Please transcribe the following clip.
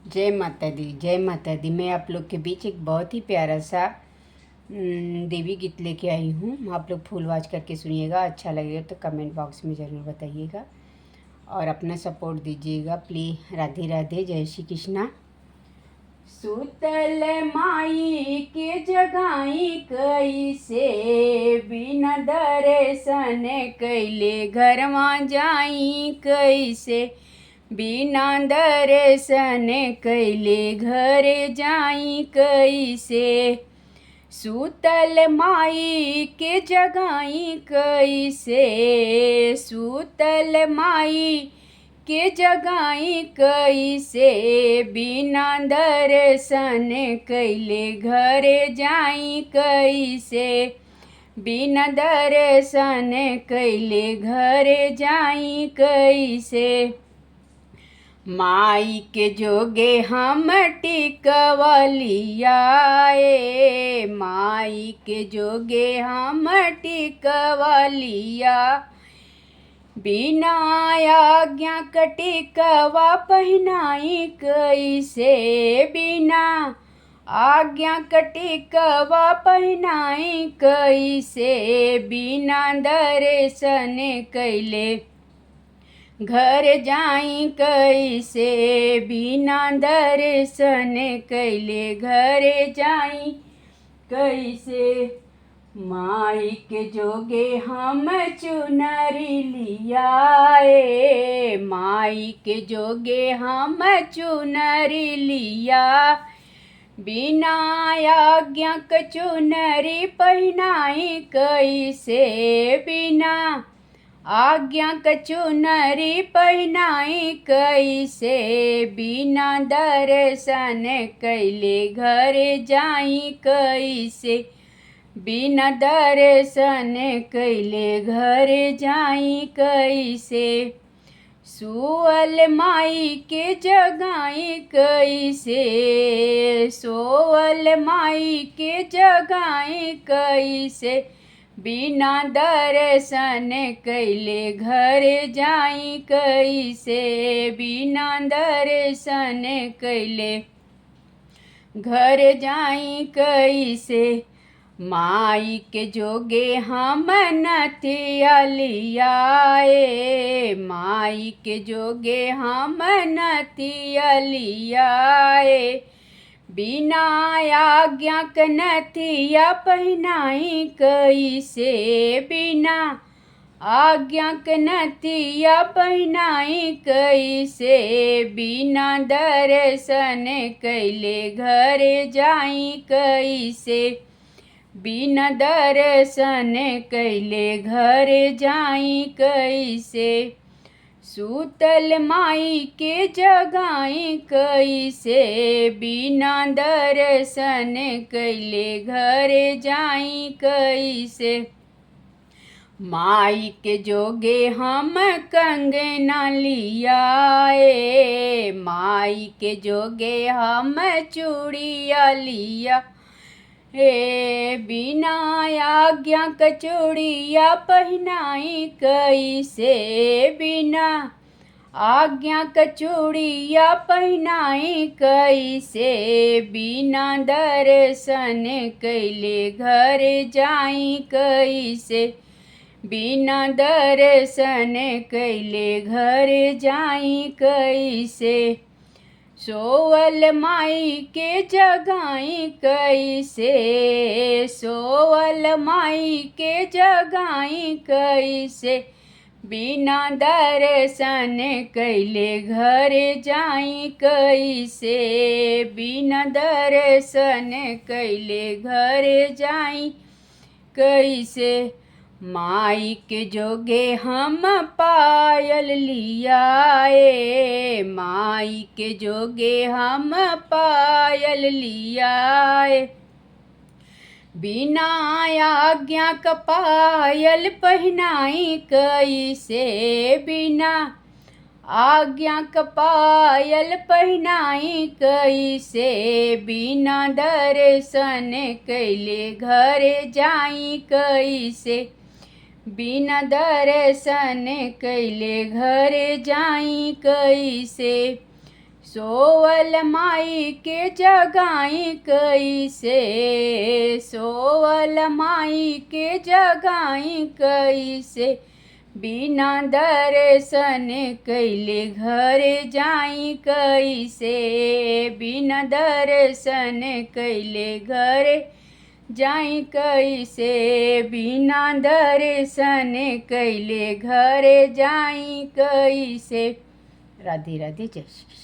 जय माता दी। जय माता दी। मैं आप लोग के बीच एक बहुत ही प्यारा सा देवी गीत लेके आई हूँ। आप लोग फुल वॉच करके सुनिएगा। अच्छा लगेगा तो कमेंट बॉक्स में ज़रूर बताइएगा और अपना सपोर्ट दीजिएगा प्लीज़। राधे राधे। जय श्री कृष्णा। सुतल माई के जगाई कैसे, बिना दर्शन कैले घरवा जाई कैसे, बिना दर्शन कैले घर जाई कैसे। सुतल माई के जगाई कैसे, सुतल माई के जगाई कैसे, बिना दर्शन कैले घर जाई कैसे, बिना दर्शन कैले घर जाई कैसे। माई के जोगे हम टिकवलिया, माई के जोगे हम टिकवलिया, बिना आज्ञा कटिकवा पहनाई कैसे, बिना आज्ञा कटिकवा पहनाई कैसे, बिना दर्शन कैले घर जाई कैसे, बिना दर्शन कैले घर जाई कैसे। माई के जोगे हम चुनरी लियाए, माई के जोगे हम चुनरी लिया, बिना आज्ञा क चुनरी पहनाई कैसे, बिना आज्ञा क चुनरी पहनाई कैसे, बिना दर्शन कैले घर जाई कैसे, बिना दर्शन कैले घर जाई कैसे। सोअल माई के जगाई कैसे, सोअल माई के जगाई कैसे, बिना दर्शन कैले घर जाई कैसे, बिना दर्शन कैले घर जाई कैसे। माई के जोगे हम नथिया लियाए, माई के जोगे हम नथिया लियाए, बिना आज्ञा क नथिया पहनाई कैसे, बिना आज्ञा क नथिया पहनाई कैसे, बिना दर्शन कैले घर जाई कैसे, बिना दर्शन कैले घर जाई कैसे। सुतल माई के जगाई कैसे, बिना दर्शन कैले घर जाई कैसे। माई के जोगे हम कंगना लियाए, माई के जोगे हम चूड़िया लिया, बिना आज्ञा क चूड़िया पहनाई कैसे, बिना आज्ञा क चूड़िया पहनाई कैसे, बिना दर्शन कैले घर जाई कैसे, बिना दर्शन कैले घर जाई कैसे। सोअल माई के जगाई कैसे, सोअल माई के जगाई कैसे, बिना दर्शन कैले घर जाई कैसे, बिना दर्शन कैले घर जाई कैसे। माई के जोगे हम पायल लियाए, माई के जोगे हम पायल लियाए, बिना आज्ञा क पायल पहनाई कैसे, बिना आज्ञा क पायल पहनाई कैसे, बिना दर्शन कैले घर जाई कैसे, बिना दर्शन कैले घर जाई कैसे। सोवल माई के जगाई कैसे, सोवल माई के जगाई कैसे, बिना दर्शन कैले घर जाई कैसे, बिना दर्शन कैले घर जाई कैसे, बिना दर्शन कैले घर जाई कैसे। राधे राधे, जय श्री कृष्ण।